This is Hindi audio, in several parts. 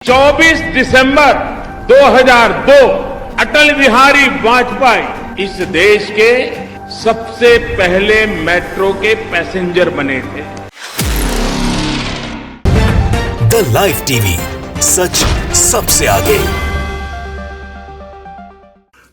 24 दिसंबर 2002 अटल बिहारी वाजपेयी इस देश के सबसे पहले मेट्रो के पैसेंजर बने थे। द लाइव टीवी, सच सबसे आगे।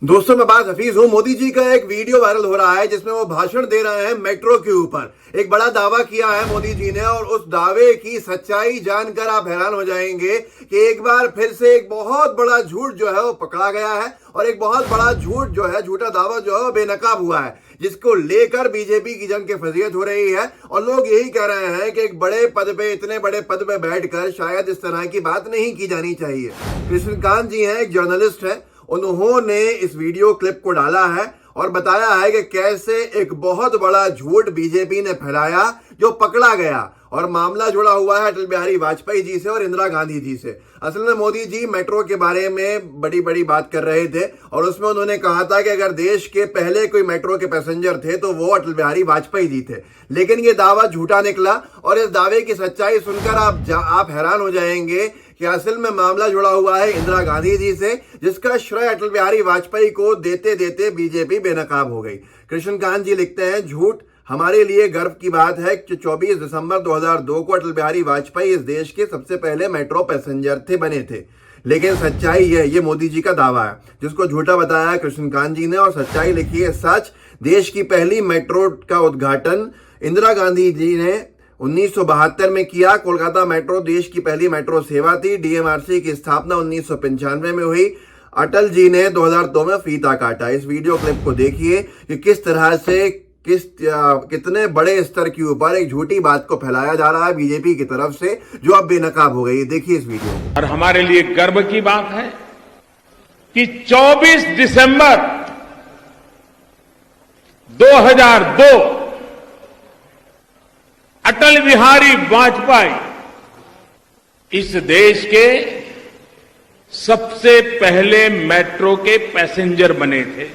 दोस्तों, मैं बात हफीज हूं। मोदी जी का एक वीडियो वायरल हो रहा है जिसमें वो भाषण दे रहे हैं मेट्रो के ऊपर। एक बड़ा दावा किया है मोदी जी ने और उस दावे की सच्चाई जानकर आप हैरान हो जाएंगे कि एक बार फिर से एक बहुत बड़ा झूठ जो है वो पकड़ा गया है और एक बहुत बड़ा झूठ जो है, झूठा दावा जो है वो बेनकाब हुआ है, जिसको लेकर बीजेपी की जंग की फजीयत हो रही है। और लोग यही कह रहे हैं कि एक बड़े पद पे, इतने बड़े पद पे बैठकर शायद इस तरह की बात नहीं की जानी चाहिए। कृष्णकांत जी हैं, एक जर्नलिस्ट है, उन्होंने इस वीडियो क्लिप को डाला है और बताया है कि कैसे एक बहुत बड़ा झूठ बीजेपी ने फैलाया जो पकड़ा गया। और मामला जुड़ा हुआ है अटल बिहारी वाजपेयी जी से और इंदिरा गांधी जी से। असल में मोदी जी मेट्रो के बारे में बड़ी बड़ी बात कर रहे थे और उसमें उन्होंने कहा था कि अगर देश के पहले कोई मेट्रो के पैसेंजर थे तो वो अटल बिहारी वाजपेयी जी थे। लेकिन ये दावा झूठा निकला और इस दावे की सच्चाई सुनकर आप हैरान हो जाएंगे कि असल में मामला जुड़ा हुआ है इंदिरा गांधी जी से, जिसका श्रेय अटल बिहारी वाजपेयी को देते देते बीजेपी बेनकाब हो गई। कृष्णकांत जी लिखते हैं, झूठ हमारे लिए गर्व की बात है कि 24 दिसंबर 2002 को अटल बिहारी वाजपेयी इस देश के सबसे पहले मेट्रो पैसेंजर बने थे। लेकिन सच्चाई है, ये मोदी जी का दावा है जिसको झूठा बताया है कृष्णकांत जी ने। और सच्चाई लिखी है, सच, देश की पहली मेट्रो का उद्घाटन इंदिरा गांधी जी ने 1972 में किया। कोलकाता मेट्रो देश की पहली मेट्रो सेवा थी। डीएमआरसी की स्थापना 1995 में हुई। अटल जी ने 2002 में फीता काटा। इस वीडियो क्लिप को देखिए कि किस तरह से कितने बड़े स्तर के ऊपर एक झूठी बात को फैलाया जा रहा है बीजेपी की तरफ से, जो अब बेनकाब हो गई। देखिए इस वीडियो को। और हमारे लिए गर्व की बात है कि 24 दिसंबर 2002 अटल बिहारी वाजपेयी इस देश के सबसे पहले मेट्रो के पैसेंजर बने थे।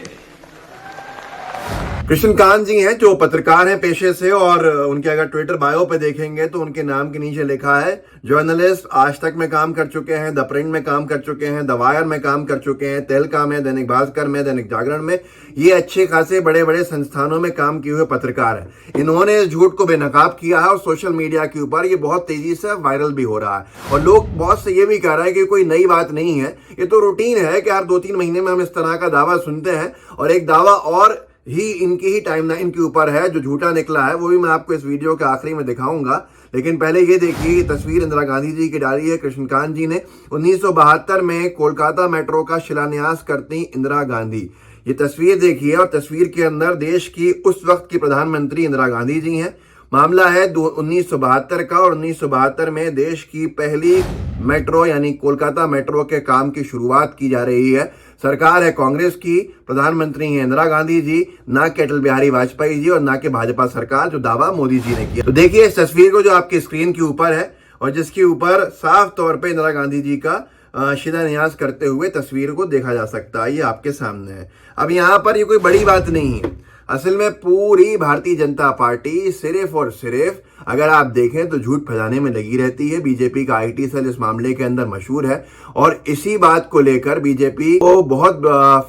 कृष्णकांत जी हैं जो पत्रकार हैं पेशे से और उनके अगर ट्विटर बायो पे देखेंगे तो उनके नाम के नीचे लिखा है जर्नलिस्ट। आज तक में काम कर चुके हैं, द प्रिंट में काम कर चुके हैं, द वायर में काम कर चुके हैं, तहलका में, दैनिक भास्कर में, दैनिक जागरण में। ये अच्छे खासे बड़े बड़े संस्थानों में काम किए हुए पत्रकार हैं। इन्होंने इस झूठ को बेनकाब किया है और सोशल मीडिया के ऊपर ये बहुत तेजी से वायरल भी हो रहा है। और लोग बहुत से ये भी कह रहे हैं कि कोई नई बात नहीं है, ये तो रूटीन है कि हर 2-3 महीने में हम इस तरह का दावा सुनते हैं। और एक दावा और ही इनकी ही टाइमलाइन के ऊपर है जो झूठा निकला है, वो भी मैं आपको इस वीडियो के आखिरी में दिखाऊंगा। लेकिन पहले ये देखिए, ये तस्वीर इंदिरा गांधी जी की डाली है कृष्णकांत जी ने। 1972 में कोलकाता मेट्रो का शिलान्यास करती इंदिरा गांधी। ये तस्वीर देखिए और तस्वीर के अंदर देश की उस वक्त की प्रधानमंत्री इंदिरा गांधी जी हैं। मामला है 1972 का और 1972 में देश की पहली मेट्रो यानी कोलकाता मेट्रो के काम की शुरुआत की जा रही है। सरकार है कांग्रेस की, प्रधानमंत्री है इंदिरा गांधी जी, ना कि अटल बिहारी वाजपेयी जी और ना कि भाजपा सरकार, जो दावा मोदी जी ने किया। तो देखिए इस तस्वीर को जो आपकी स्क्रीन के ऊपर है और जिसके ऊपर साफ तौर पे इंदिरा गांधी जी का शिलान्यास करते हुए तस्वीर को देखा जा सकता है। ये आपके सामने है। अब यहाँ पर ये कोई बड़ी बात नहीं है। असल में पूरी भारतीय जनता पार्टी सिर्फ और सिर्फ अगर आप देखें तो झूठ फैलाने में लगी रहती है। बीजेपी का आईटी सेल इस मामले के अंदर मशहूर है और इसी बात को लेकर बीजेपी को बहुत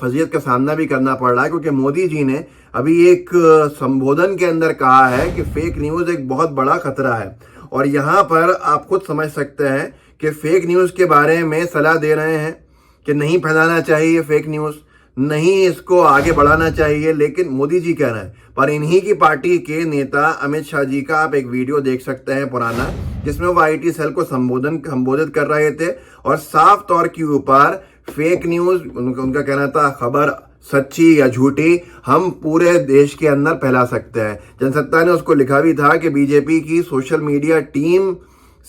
फजीयत का सामना भी करना पड़ रहा है, क्योंकि मोदी जी ने अभी एक संबोधन के अंदर कहा है कि फेक न्यूज एक बहुत बड़ा खतरा है। और यहाँ पर आप खुद समझ सकते हैं कि फेक न्यूज के बारे में सलाह दे रहे हैं कि नहीं फैलाना चाहिए फेक न्यूज, नहीं इसको आगे बढ़ाना चाहिए। लेकिन मोदी जी कह रहे हैं। पर इन्हीं की पार्टी के नेता अमित शाह जी का आप एक वीडियो देख सकते हैं पुराना, जिसमें वो आईटी सेल को संबोधित कर रहे थे और साफ तौर के ऊपर फेक न्यूज, उनका कहना था खबर सच्ची या झूठी हम पूरे देश के अंदर फैला सकते हैं। जनसत्ता ने उसको लिखा भी था कि बीजेपी की सोशल मीडिया टीम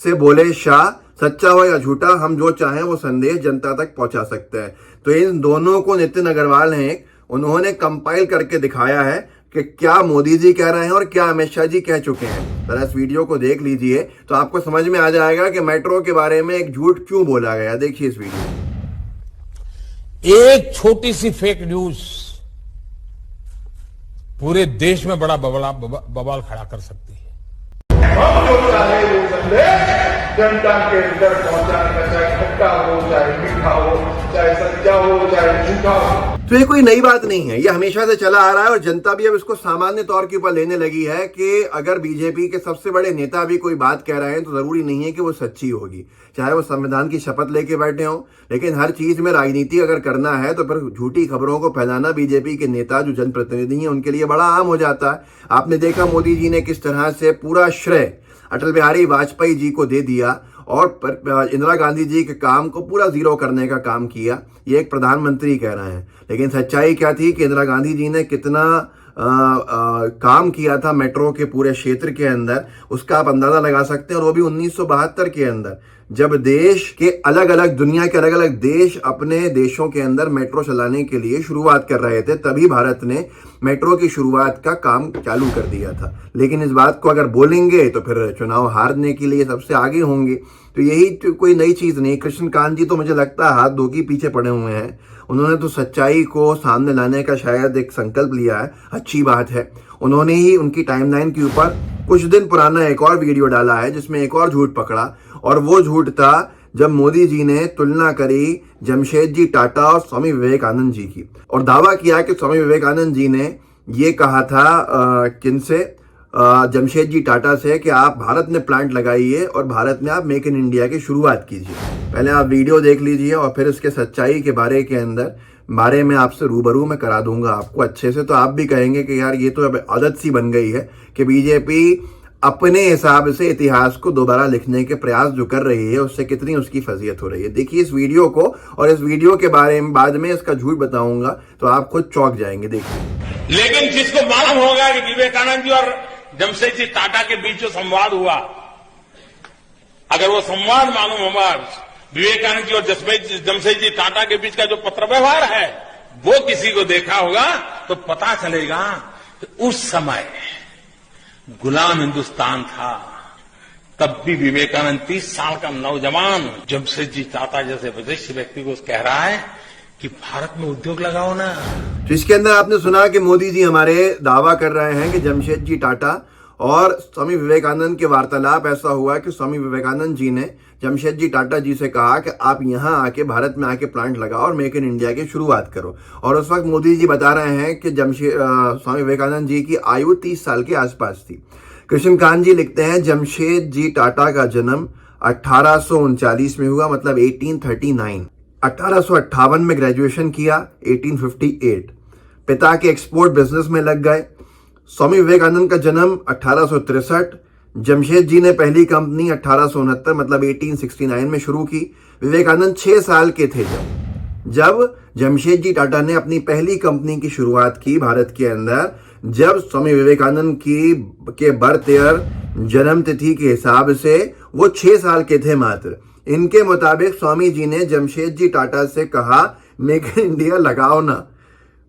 से बोले शाह, सच्चा हो या झूठा हम जो चाहें वो संदेश जनता तक पहुंचा सकते हैं। तो इन दोनों को नितिन अग्रवाल हैं, उन्होंने कंपाइल करके दिखाया है कि क्या मोदी जी कह रहे हैं और क्या अमित शाह जी कह चुके हैं। जरा इस वीडियो को देख लीजिए तो आपको समझ में आ जाएगा कि मेट्रो के बारे में एक झूठ क्यों बोला गया। देखिए इस वीडियो। एक छोटी सी फेक न्यूज पूरे देश में बड़ा बवाल खड़ा कर सकती है। हम जो चाहे वो संदेश जनता के अंदर पहुंचाने का, चाहे खट्टा तो ये कोई नई बात नहीं है, ये हमेशा से चला आ रहा है और जनता भी अब इसको सामान्य तौर के ऊपर लेने लगी है कि अगर बीजेपी के सबसे बड़े नेता भी कोई बात कह रहे हैं तो जरूरी नहीं है कि वो सच्ची होगी, चाहे वो संविधान की शपथ लेके बैठे हों। लेकिन हर चीज में राजनीति अगर करना है तो फिर झूठी खबरों को फैलाना बीजेपी के नेता जो जनप्रतिनिधि हैं उनके लिए बड़ा आम हो जाता है। आपने देखा मोदी जी ने किस तरह से पूरा श्रेय अटल बिहारी वाजपेयी जी को दे दिया और इंदिरा गांधी जी के काम को पूरा जीरो करने का काम किया, ये एक प्रधानमंत्री कह रहे हैं। लेकिन सच्चाई क्या थी कि इंदिरा गांधी जी ने कितना काम किया था मेट्रो के पूरे क्षेत्र के अंदर, उसका आप अंदाजा लगा सकते हैं। और वो भी 1972 के अंदर, जब देश के अलग अलग, दुनिया के अलग अलग देश अपने देशों के अंदर मेट्रो चलाने के लिए शुरुआत कर रहे थे, तभी भारत ने मेट्रो की शुरुआत का काम चालू कर दिया था। लेकिन इस बात को अगर बोलेंगे तो फिर चुनाव हारने के लिए सबसे आगे होंगे। तो यही तो कोई नई चीज नहीं। कृष्णकांत जी तो मुझे लगता है हाथ धो के पीछे पड़े हुए हैं, उन्होंने तो सच्चाई को सामने लाने का शायद एक संकल्प लिया है, अच्छी बात है। उन्होंने ही उनकी टाइमलाइन के ऊपर कुछ दिन पुराना एक और वीडियो डाला है जिसमें एक और झूठ पकड़ा, और वो झूठ था जब मोदी जी ने तुलना करी जमशेदजी टाटा और स्वामी विवेकानंद जी की, और दावा किया कि स्वामी विवेकानंद जी ने ये कहा था किनसे, जमशेदजी टाटा से, कि आप भारत में प्लांट लगाइए और भारत में आप मेक इन इंडिया की शुरुआत कीजिए। पहले आप वीडियो देख लीजिए और फिर इसके सच्चाई के बारे में आपसे रूबरू मैं करा दूंगा आपको अच्छे से। तो आप भी कहेंगे कि यार ये तो अब आदत सी बन गई है कि बीजेपी अपने हिसाब से इतिहास को दोबारा लिखने के प्रयास जो कर रही है उससे कितनी उसकी फजीयत हो रही है। देखिए इस वीडियो को, और इस वीडियो के बारे में बाद में इसका झूठ बताऊंगा तो आप खुद चौंक जाएंगे। देखिए, लेकिन जिसको मालूम होगा कि विवेकानंद जी और जमशेदजी टाटा के बीच जो संवाद हुआ, अगर वो संवाद मालूम होगा, विवेकानंद जी और जमशेदजी टाटा के बीच का जो पत्र व्यवहार है वो किसी को देखा होगा तो पता चलेगा कि उस समय गुलाम हिंदुस्तान था, तब भी विवेकानंद 30 साल का नौजवान जमशेदजी टाटा जैसे विदेशी व्यक्ति को कह रहा है कि भारत में उद्योग लगाओ ना। तो इसके अंदर आपने सुना कि मोदी जी हमारे दावा कर रहे हैं कि जमशेदजी टाटा और स्वामी विवेकानंद के वार्तालाप ऐसा हुआ कि स्वामी विवेकानंद जी ने जमशेदजी टाटा जी से कहा कि आप यहाँ आके भारत में आके प्लांट लगाओ और मेक इन इंडिया की शुरुआत करो। और उस वक्त मोदी जी बता रहे हैं कि स्वामी विवेकानंद जी की आयु 30 साल के आसपास थी। कृष्णकांत जी लिखते हैं जमशेदजी टाटा का जन्म 1839 में हुआ, मतलब 1839। 1858 में ग्रेजुएशन किया, 1858 पिता के एक्सपोर्ट बिजनेस में लग गए। स्वामी विवेकानंद का जन्म 1863, जमशेद जी ने पहली कंपनी 1869 मतलब 1869 में शुरू की। विवेकानंद 6 साल के थे जब जमशेद जी टाटा ने अपनी पहली कंपनी की शुरुआत की भारत के अंदर। जब स्वामी विवेकानंद के बर्थ ईयर, जन्म तिथि के हिसाब से वो 6 साल के थे मात्र। इनके मुताबिक स्वामी जी ने जमशेद जी टाटा से कहा मेक इन इंडिया लगाओ ना,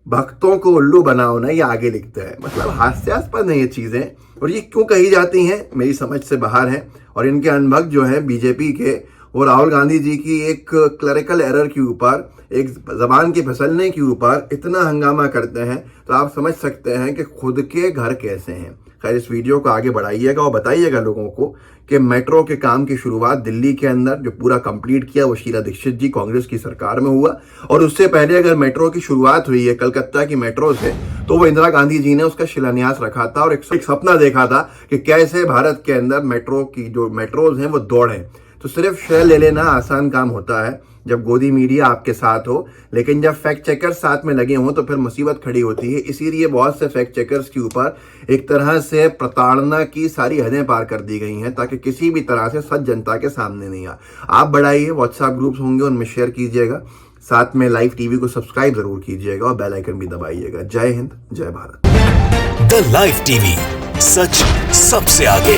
भक्तों को उल्लू बनाओ ना, ये आगे लिखते हैं। मतलब हास्यास्पद है ये चीजें, और ये क्यों कही जाती हैं मेरी समझ से बाहर है। और इनके अनभक्त जो है बीजेपी के, वो राहुल गांधी जी की एक क्लरिकल एरर के ऊपर, एक जबान के फिसलने के ऊपर इतना हंगामा करते हैं, तो आप समझ सकते हैं कि खुद के घर कैसे हैं। खैर, इस वीडियो को आगे बढ़ाइएगा और बताइएगा लोगों को कि मेट्रो के काम की शुरुआत दिल्ली के अंदर जो पूरा कंप्लीट किया वो शीला दीक्षित जी कांग्रेस की सरकार में हुआ। और उससे पहले अगर मेट्रो की शुरुआत हुई है कलकत्ता की मेट्रो से, तो वो इंदिरा गांधी जी ने उसका शिलान्यास रखा था और एक सपना देखा था कि कैसे भारत के अंदर मेट्रो की जो मेट्रोज हैं वो दौड़ें। तो सिर्फ शेयर ले लेना आसान काम होता है जब गोदी मीडिया आपके साथ हो, लेकिन जब फैक्ट चेकर्स साथ में लगे हों तो फिर मुसीबत खड़ी होती है। इसीलिए बहुत से फैक्ट चेकर्स के ऊपर एक तरह से प्रताड़ना की सारी हदें पार कर दी गई हैं ताकि किसी भी तरह से सच जनता के सामने नहीं आ। आप बढ़ाइए, व्हाट्सएप ग्रुप्स होंगे उनमें शेयर कीजिएगा, साथ में लाइव टीवी को सब्सक्राइब जरूर कीजिएगा और बेल आइकन भी दबाइएगा। जय हिंद, जय भारत। द लाइव टीवी, सच सबसे आगे।